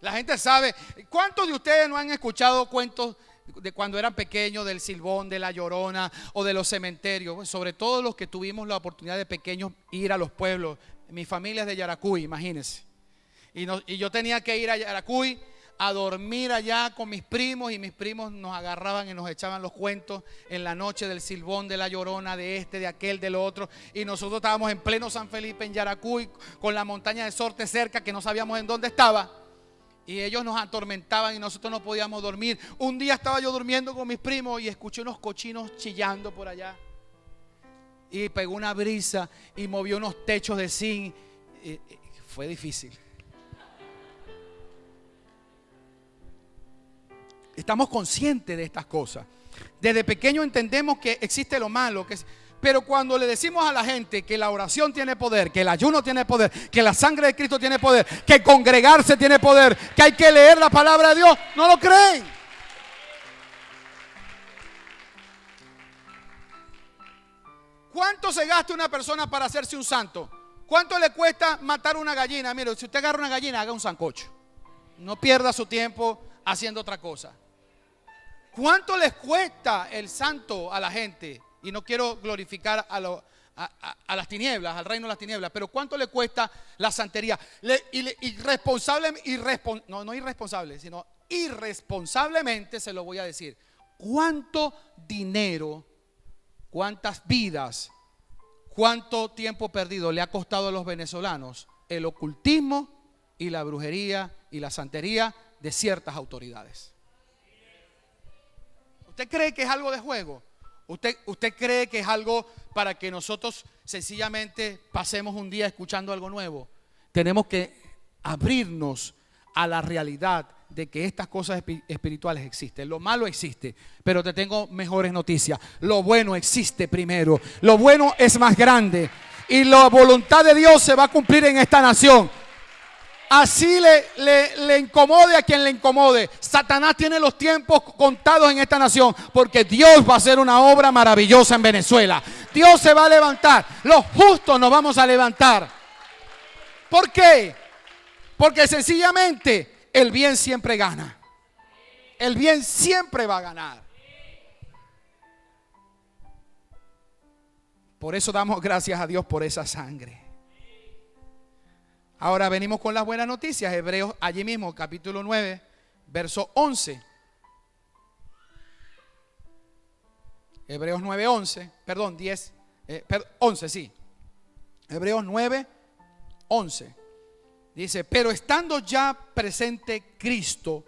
La gente sabe. ¿Cuántos de ustedes no han escuchado cuentos de cuando eran pequeños, del Silbón, de la Llorona o de los cementerios? Pues sobre todo los que tuvimos la oportunidad de pequeños ir a los pueblos. Mi familia es de Yaracuy, imagínense. Y yo tenía que ir a Yaracuy a dormir allá con mis primos, y mis primos nos agarraban y nos echaban los cuentos en la noche del Silbón, de la Llorona, de este, de aquel, de lo otro, y nosotros estábamos en pleno San Felipe, en Yaracuy, con la montaña de Sorte cerca, que no sabíamos en dónde estaba, y ellos nos atormentaban y nosotros no podíamos dormir. Un día estaba yo durmiendo con mis primos y escuché unos cochinos chillando por allá, y pegó una brisa y movió unos techos de zinc, y fue difícil. Estamos conscientes de estas cosas. Desde pequeño entendemos que existe lo malo, pero cuando le decimos a la gente que la oración tiene poder, que el ayuno tiene poder, que la sangre de Cristo tiene poder, que congregarse tiene poder, que hay que leer la palabra de Dios, no lo creen. ¿Cuánto se gasta una persona para hacerse un santo? ¿Cuánto le cuesta matar una gallina? Mire, si usted agarra una gallina, haga un sancocho. No pierda su tiempo haciendo otra cosa. ¿Cuánto les cuesta el santo a la gente? Y no quiero glorificar a las tinieblas, al reino de las tinieblas, pero ¿cuánto le cuesta la santería? Irresponsablemente se lo voy a decir. ¿Cuánto dinero, cuántas vidas, cuánto tiempo perdido le ha costado a los venezolanos el ocultismo y la brujería y la santería de ciertas autoridades? ¿Usted cree que es algo de juego? ¿Usted cree que es algo para que nosotros sencillamente pasemos un día escuchando algo nuevo? Tenemos que abrirnos a la realidad de que estas cosas espirituales existen. Lo malo existe, pero te tengo mejores noticias. Lo bueno existe primero. Lo bueno es más grande y la voluntad de Dios se va a cumplir en esta nación. Así le incomode a quien le incomode. Satanás tiene los tiempos contados en esta nación, porque Dios va a hacer una obra maravillosa en Venezuela. Dios se va a levantar. Los justos nos vamos a levantar. ¿Por qué? Porque sencillamente el bien siempre gana. El bien siempre va a ganar. Por eso damos gracias a Dios por esa sangre. Ahora venimos con las buenas noticias. Hebreos, allí mismo, capítulo 9, verso 11. Hebreos 9, 11, perdón, 10, 11, sí. Hebreos 9, 11. Dice, pero estando ya presente Cristo.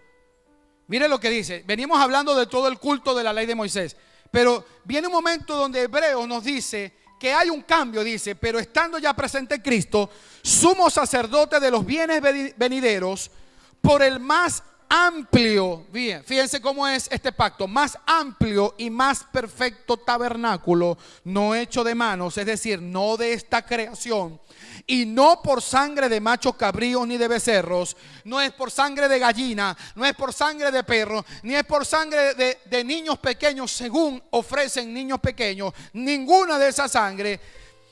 Mire lo que dice. Venimos hablando de todo el culto de la ley de Moisés, pero viene un momento donde Hebreos nos dice que hay un cambio. Dice, pero estando ya presente Cristo, sumo sacerdote de los bienes venideros, por el más amplio, bien, fíjense cómo es este pacto, más amplio y más perfecto tabernáculo, no hecho de manos, es decir, no de esta creación, y no por sangre de machos cabríos ni de becerros, no es por sangre de gallina, no es por sangre de perro, ni es por sangre de niños pequeños, según ofrecen niños pequeños, ninguna de esa sangre,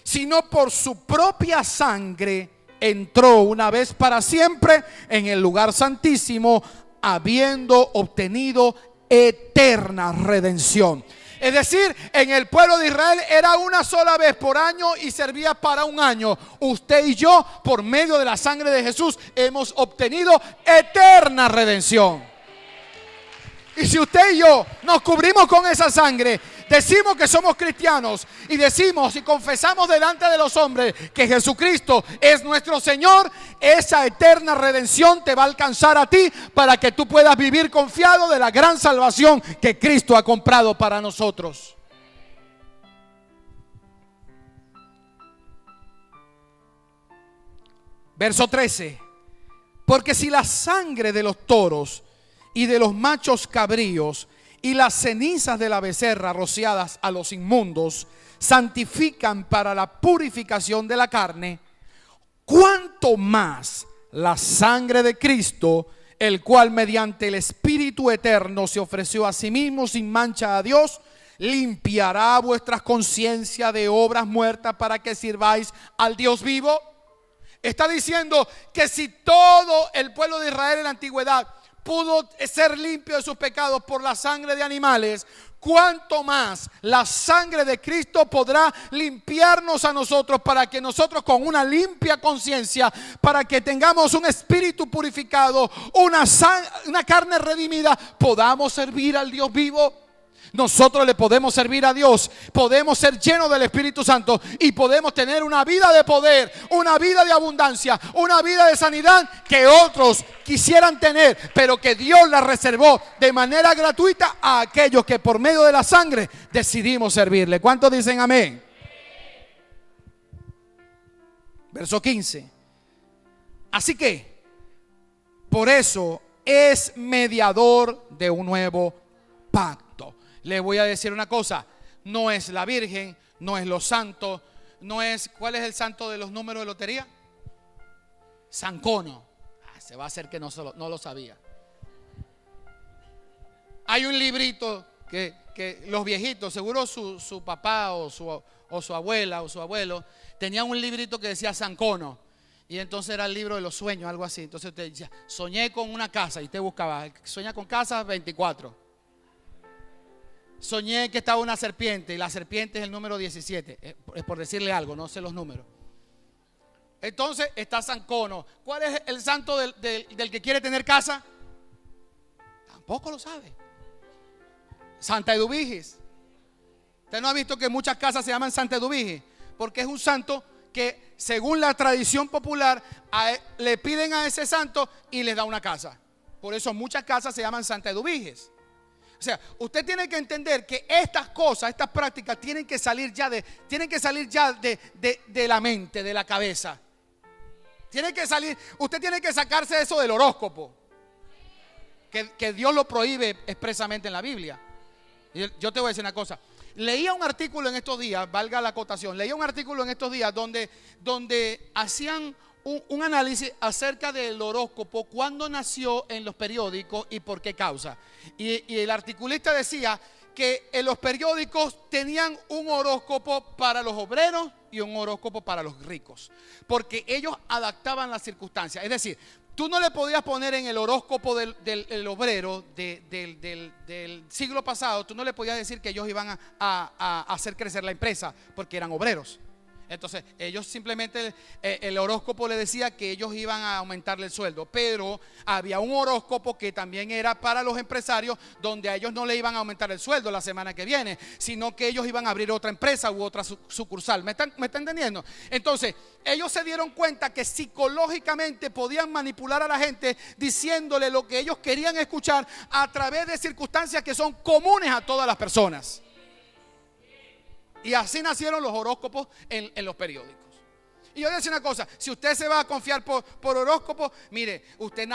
sino por su propia sangre entró una vez para siempre en el lugar santísimo, habiendo obtenido eterna redención. Es decir, en el pueblo de Israel era una sola vez por año y servía para un año. Usted y yo, por medio de la sangre de Jesús, hemos obtenido eterna redención. Y si usted y yo nos cubrimos con esa sangre, decimos que somos cristianos y decimos y confesamos delante de los hombres que Jesucristo es nuestro Señor, esa eterna redención te va a alcanzar a ti para que tú puedas vivir confiado de la gran salvación que Cristo ha comprado para nosotros. Verso 13. Porque si la sangre de los toros y de los machos cabríos y las cenizas de la becerra rociadas a los inmundos santifican para la purificación de la carne, cuánto más la sangre de Cristo, el cual mediante el Espíritu eterno se ofreció a sí mismo sin mancha a Dios, limpiará vuestras conciencias de obras muertas para que sirváis al Dios vivo. Está diciendo que si todo el pueblo de Israel en la antigüedad pudo ser limpio de sus pecados por la sangre de animales, cuánto más la sangre de Cristo podrá limpiarnos a nosotros, para que nosotros con una limpia conciencia, para que tengamos un espíritu purificado, una carne redimida, podamos servir al Dios vivo. Nosotros le podemos servir a Dios, podemos ser llenos del Espíritu Santo y podemos tener una vida de poder, una vida de abundancia, una vida de sanidad que otros quisieran tener, pero que Dios la reservó de manera gratuita a aquellos que por medio de la sangre decidimos servirle. ¿Cuántos dicen amén? Verso 15. Así que, por eso es mediador de un nuevo pacto. Le voy a decir una cosa: no es la Virgen, no es los santos, no es, ¿cuál es el santo de los números de lotería? San Cono. Se va a hacer que no lo sabía. Hay un librito que los viejitos, seguro su papá o su abuela o su abuelo tenía un librito que decía San Cono, y entonces era el libro de los sueños, algo así. Entonces usted decía, soñé con una casa, y usted buscaba, sueña con casa 24. Soñé que estaba una serpiente, y la serpiente es el número 17. Es por decirle algo, no sé los números. Entonces está San Cono. ¿Cuál es el santo del que quiere tener casa? Tampoco lo sabe. Santa Eduvigis. ¿Usted no ha visto que muchas casas se llaman Santa Eduvigis? Porque es un santo que, según la tradición popular, le piden a ese santo y les da una casa. Por eso muchas casas se llaman Santa Eduvigis. O sea, usted tiene que entender que estas cosas, estas prácticas tienen que salir ya de la mente, de la cabeza. Tiene que salir, usted tiene que sacarse eso del horóscopo, que Dios lo prohíbe expresamente en la Biblia. Yo te voy a decir una cosa. Leía un artículo en estos días, valga la acotación, leía un artículo en estos días donde hacían un análisis acerca del horóscopo, cuándo nació en los periódicos y por qué causa. Y el articulista decía que en los periódicos tenían un horóscopo para los obreros y un horóscopo para los ricos, porque ellos adaptaban las circunstancias. Es decir, tú no le podías poner en el horóscopo del obrero del siglo pasado, tú no le podías decir que ellos iban a hacer crecer la empresa porque eran obreros. Entonces ellos simplemente, el horóscopo le decía que ellos iban a aumentarle el sueldo, pero había un horóscopo que también era para los empresarios, donde a ellos no le iban a aumentar el sueldo la semana que viene, sino que ellos iban a abrir otra empresa u otra sucursal. ¿Me está entendiendo? Entonces ellos se dieron cuenta que psicológicamente podían manipular a la gente diciéndole lo que ellos querían escuchar a través de circunstancias que son comunes a todas las personas. Y así nacieron los horóscopos en los periódicos. Y yo voy a decir una cosa: si usted se va a confiar por horóscopo, mire, usted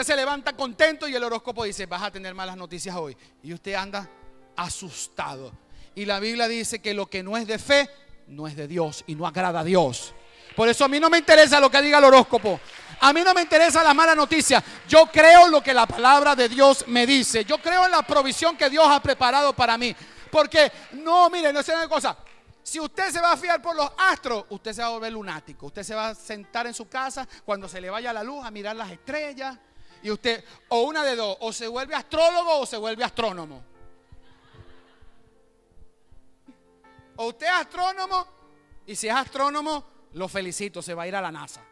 se levanta contento y el horóscopo dice, vas a tener malas noticias hoy. Y usted anda asustado. Y la Biblia dice que lo que no es de fe, no es de Dios y no agrada a Dios. Por eso a mí no me interesa lo que diga el horóscopo. A mí no me interesa la mala noticia. Yo creo lo que la palabra de Dios me dice. Yo creo en la provisión que Dios ha preparado para mí. Porque no, mire, no sé una cosa. Si usted se va a fiar por los astros, usted se va a volver lunático. Usted se va a sentar en su casa cuando se le vaya la luz a mirar las estrellas. Y usted, o una de dos, o se vuelve astrólogo o se vuelve astrónomo. O usted es astrónomo, y si es astrónomo, lo felicito, se va a ir a la NASA.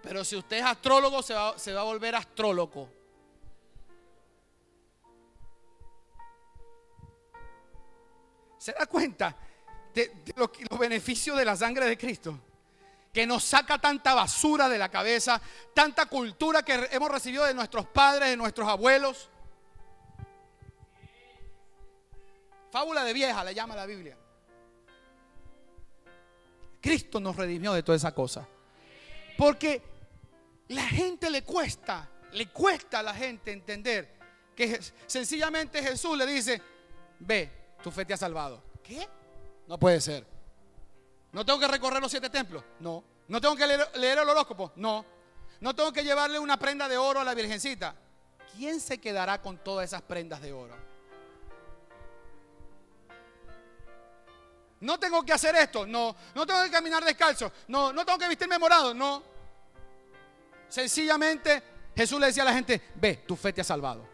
Pero si usted es astrólogo, se va a volver astrólogo. ¿Se da cuenta de los beneficios de la sangre de Cristo? Que nos saca tanta basura de la cabeza, tanta cultura que hemos recibido de nuestros padres, de nuestros abuelos. Fábula de vieja le llama la Biblia. Cristo nos redimió de toda esa cosa. Porque la gente le cuesta a la gente entender que sencillamente Jesús le dice: ve, tu fe te ha salvado. ¿Qué? No puede ser. ¿No tengo que recorrer los 7 templos? No. ¿No tengo que leer el horóscopo? No. ¿No tengo que llevarle una prenda de oro a la Virgencita? ¿Quién se quedará con todas esas prendas de oro? ¿No tengo que hacer esto? No. ¿No tengo que caminar descalzo? No. ¿No tengo que vestirme morado? No. Sencillamente Jesús le decía a la gente: ve, tu fe te ha salvado.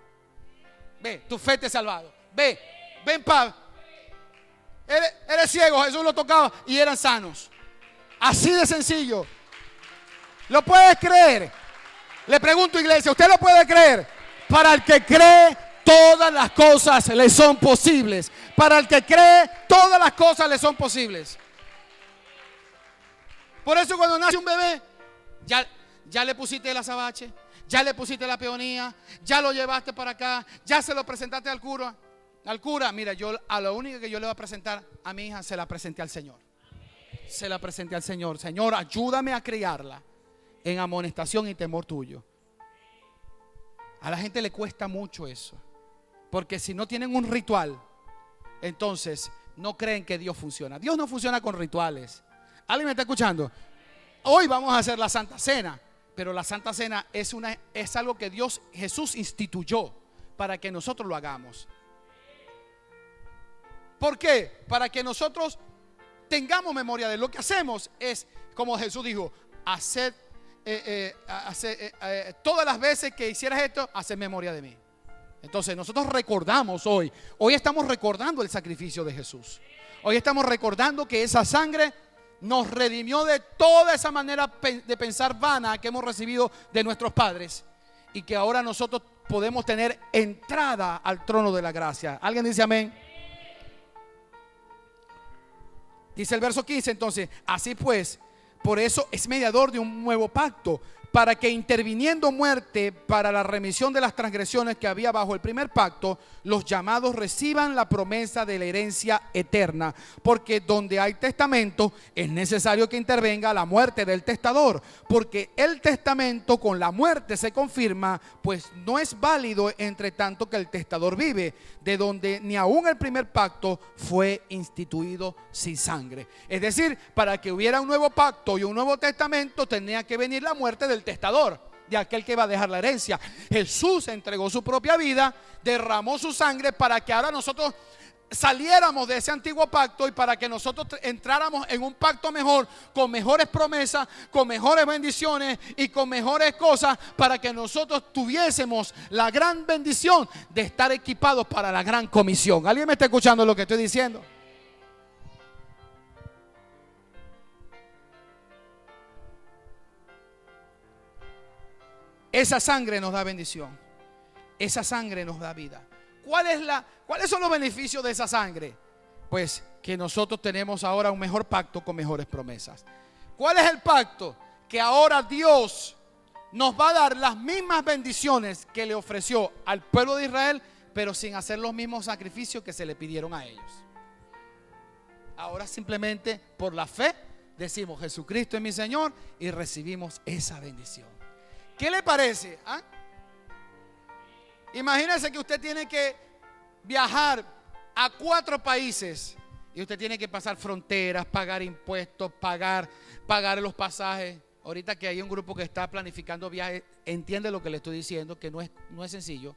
Ve, tu fe te ha salvado. Ve, ven paz. Eres ciego, Jesús lo tocaba y eran sanos. Así de sencillo. ¿Lo puedes creer? Le pregunto, iglesia, ¿usted lo puede creer? Para el que cree, todas las cosas le son posibles. Para el que cree, todas las cosas le son posibles. Por eso cuando nace un bebé, ya le pusiste el azabache, ya le pusiste la peonía, ya lo llevaste para acá, ya se lo presentaste al cura. Mira, yo a lo único que yo le voy a presentar a mi hija, se la presenté al Señor. Se la presenté al Señor. Señor, ayúdame a criarla en amonestación y temor tuyo. A la gente le cuesta mucho eso, porque si no tienen un ritual, entonces no creen que Dios funciona. Dios no funciona con rituales. ¿Alguien me está escuchando? Hoy vamos a hacer la Santa Cena, pero la Santa Cena es algo que Jesús instituyó para que nosotros lo hagamos. ¿Por qué? Para que nosotros tengamos memoria de lo que hacemos. Es como Jesús dijo: todas las veces que hicieras esto, haz memoria de mí. Entonces nosotros recordamos hoy estamos recordando el sacrificio de Jesús. Hoy estamos recordando que esa sangre nos redimió de toda esa manera de pensar vana que hemos recibido de nuestros padres, y que ahora nosotros podemos tener entrada al trono de la gracia. ¿Alguien dice amén? Dice el verso 15 entonces: así pues, por eso es mediador de un nuevo pacto, para que interviniendo muerte para la remisión de las transgresiones que había bajo el primer pacto, los llamados reciban la promesa de la herencia eterna. Porque donde hay testamento es necesario que intervenga la muerte del testador, porque el testamento con la muerte se confirma, pues no es válido entre tanto que el testador vive, de donde ni aún el primer pacto fue instituido sin sangre. Es decir, para que hubiera un nuevo pacto y un nuevo testamento, tenía que venir la muerte del testador, de aquel que va a dejar la herencia. Jesús entregó su propia vida, derramó su sangre para que ahora nosotros saliéramos de ese antiguo pacto y para que nosotros entráramos en un pacto mejor, con mejores promesas, con mejores bendiciones y con mejores cosas, para que nosotros tuviésemos la gran bendición de estar equipados para la gran comisión. ¿Alguien me está escuchando lo que estoy diciendo? Esa sangre nos da bendición. Esa sangre nos da vida. ¿Cuáles son los beneficios de esa sangre? Pues que nosotros tenemos ahora un mejor pacto con mejores promesas. ¿Cuál es el pacto? Que ahora Dios nos va a dar las mismas bendiciones que le ofreció al pueblo de Israel, pero sin hacer los mismos sacrificios que se le pidieron a ellos. Ahora simplemente por la fe decimos: Jesucristo es mi Señor, y recibimos esa bendición. ¿Qué le parece? ¿Ah? Imagínese que usted tiene que viajar a 4 países y usted tiene que pasar fronteras, pagar impuestos, pagar los pasajes. Ahorita que hay un grupo que está planificando viajes, entiende lo que le estoy diciendo, que no es sencillo.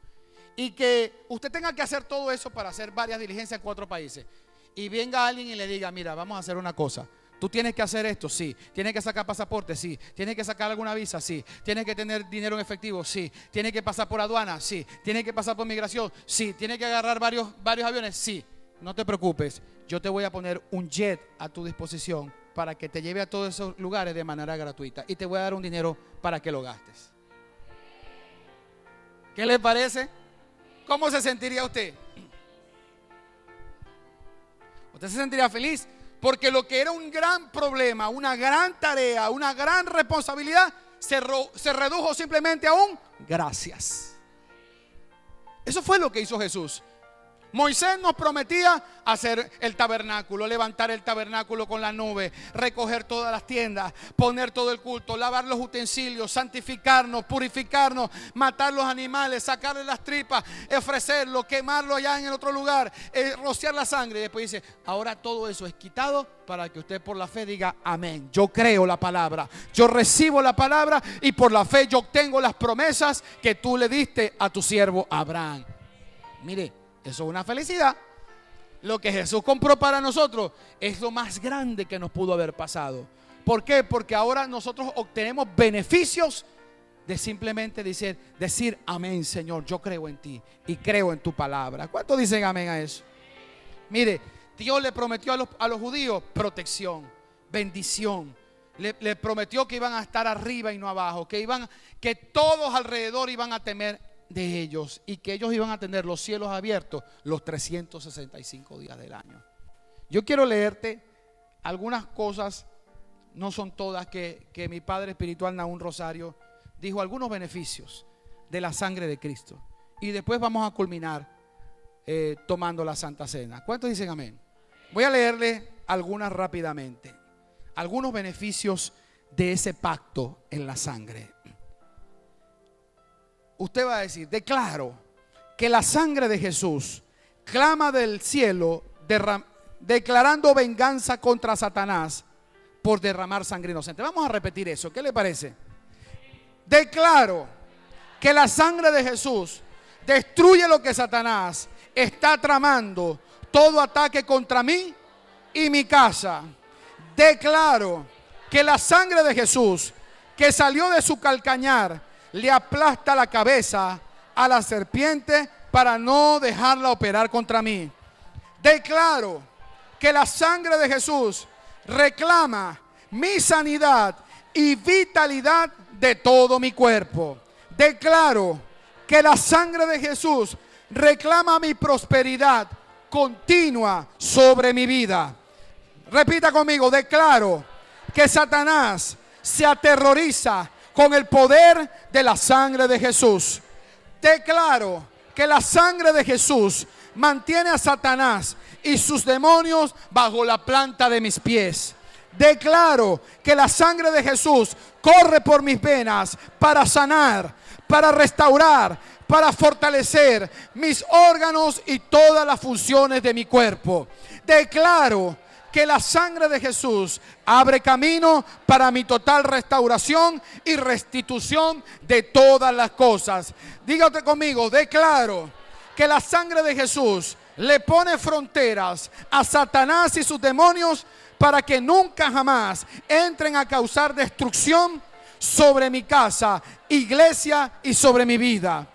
Y que usted tenga que hacer todo eso para hacer varias diligencias en 4 países. Y venga alguien y le diga: mira, vamos a hacer una cosa. Tú tienes que hacer esto, sí. Tienes que sacar pasaporte, sí. Tienes que sacar alguna visa, sí. Tienes que tener dinero en efectivo, sí. Tienes que pasar por aduana, sí. Tienes que pasar por migración, sí. Tienes que agarrar varios aviones, sí. No te preocupes, yo te voy a poner un jet a tu disposición para que te lleve a todos esos lugares de manera gratuita, y te voy a dar un dinero para que lo gastes. ¿Qué le parece? ¿Cómo se sentiría usted? ¿Usted se sentiría feliz? Porque lo que era un gran problema, una gran tarea, una gran responsabilidad, se redujo simplemente a un gracias. Eso fue lo que hizo Jesús. Moisés nos prometía hacer el tabernáculo, levantar el tabernáculo con la nube, recoger todas las tiendas, poner todo el culto, lavar los utensilios, santificarnos, purificarnos, matar los animales, sacarle las tripas, ofrecerlo, quemarlo allá en el otro lugar, rociar la sangre. Y después dice, ahora todo eso es quitado para que usted por la fe diga amén. Yo creo la palabra, yo recibo la palabra y por la fe yo obtengo las promesas que tú le diste a tu siervo Abraham. Mire, eso es una felicidad. Lo que Jesús compró para nosotros es lo más grande que nos pudo haber pasado. ¿Por qué? Porque ahora nosotros obtenemos beneficios de simplemente decir amén, Señor, yo creo en ti y creo en tu palabra. ¿Cuántos dicen amén a eso? Mire, Dios le prometió a los judíos protección, bendición. Le prometió que iban a estar arriba y no abajo, que todos alrededor iban a temer de ellos y que ellos iban a tener los cielos abiertos los 365 días del año. Yo quiero leerte algunas cosas, no son todas, que mi padre espiritual Nahum Rosario dijo, algunos beneficios de la sangre de Cristo, y después vamos a culminar tomando la Santa Cena. ¿Cuántos dicen amén? Voy a leerle algunas rápidamente, algunos beneficios de ese pacto en la sangre. Usted va a decir, declaro que la sangre de Jesús clama del cielo, declarando venganza contra Satanás por derramar sangre inocente. Vamos a repetir eso, ¿qué le parece? Declaro que la sangre de Jesús destruye lo que Satanás está tramando, todo ataque contra mí y mi casa. Declaro que la sangre de Jesús, que salió de su calcañar, le aplasta la cabeza a la serpiente para no dejarla operar contra mí. Declaro que la sangre de Jesús reclama mi sanidad y vitalidad de todo mi cuerpo. Declaro que la sangre de Jesús reclama mi prosperidad continua sobre mi vida. Repita conmigo, declaro que Satanás se aterroriza con el poder de la sangre de Jesús. Declaro que la sangre de Jesús mantiene a Satanás y sus demonios bajo la planta de mis pies. Declaro que la sangre de Jesús corre por mis venas para sanar, para restaurar, para fortalecer mis órganos y todas las funciones de mi cuerpo. Declaro que la sangre de Jesús abre camino para mi total restauración y restitución de todas las cosas. Dígate conmigo, declaro que la sangre de Jesús le pone fronteras a Satanás y sus demonios para que nunca jamás entren a causar destrucción sobre mi casa, iglesia y sobre mi vida.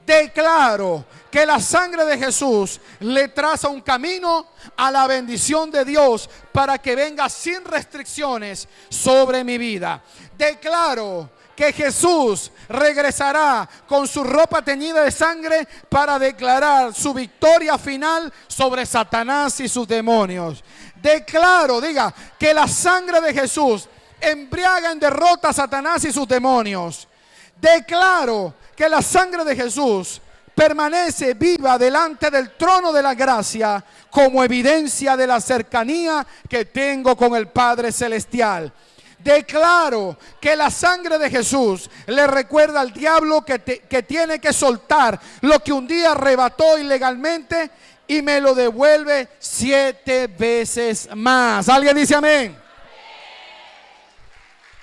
Declaro que la sangre de Jesús le traza un camino a la bendición de Dios para que venga sin restricciones sobre mi vida. Declaro que Jesús regresará con su ropa teñida de sangre para declarar su victoria final sobre Satanás y sus demonios. Declaro, diga, que la sangre de Jesús embriaga en derrota a Satanás y sus demonios. Declaro que la sangre de Jesús permanece viva delante del trono de la gracia como evidencia de la cercanía que tengo con el Padre Celestial. Declaro que la sangre de Jesús le recuerda al diablo que tiene que soltar lo que un día arrebató ilegalmente y me lo devuelve 7 veces más. ¿Alguien dice amén?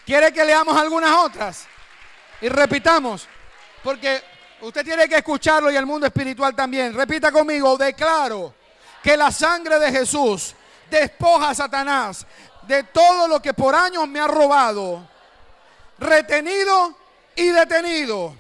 ¿Quiere que leamos algunas otras? Y repitamos, porque usted tiene que escucharlo y el mundo espiritual también. Repita conmigo, declaro que la sangre de Jesús despoja a Satanás de todo lo que por años me ha robado, retenido y detenido.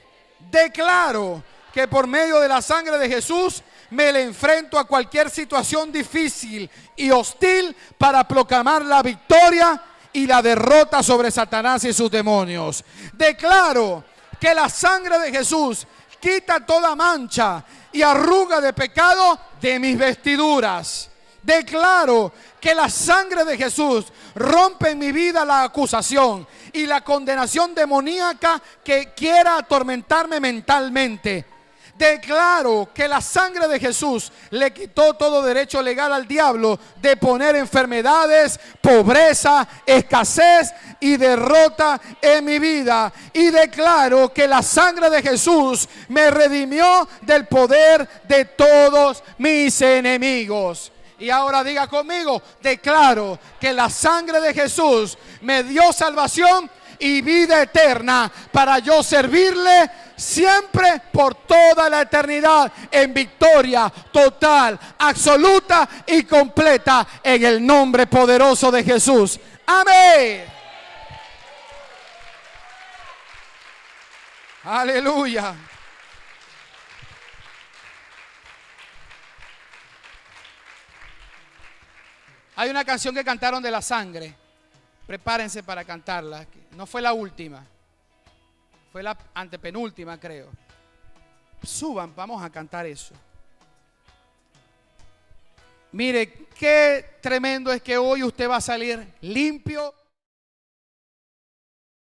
Declaro que por medio de la sangre de Jesús me le enfrento a cualquier situación difícil y hostil para proclamar la victoria y la derrota sobre Satanás y sus demonios. Declaro que la sangre de Jesús quita toda mancha y arruga de pecado de mis vestiduras. Declaro que la sangre de Jesús rompe en mi vida la acusación y la condenación demoníaca que quiera atormentarme mentalmente. Declaro que la sangre de Jesús le quitó todo derecho legal al diablo de poner enfermedades, pobreza, escasez y derrota en mi vida. Y declaro que la sangre de Jesús me redimió del poder de todos mis enemigos. Y ahora diga conmigo, declaro que la sangre de Jesús me dio salvación y vida eterna para yo servirle siempre por toda la eternidad en victoria total, absoluta y completa en el nombre poderoso de Jesús. Amén. Aleluya. Hay una canción que cantaron de la sangre. Prepárense para cantarla. No fue la última. Fue la antepenúltima, creo. Suban, vamos a cantar eso. Mire, qué tremendo es que hoy usted va a salir limpio.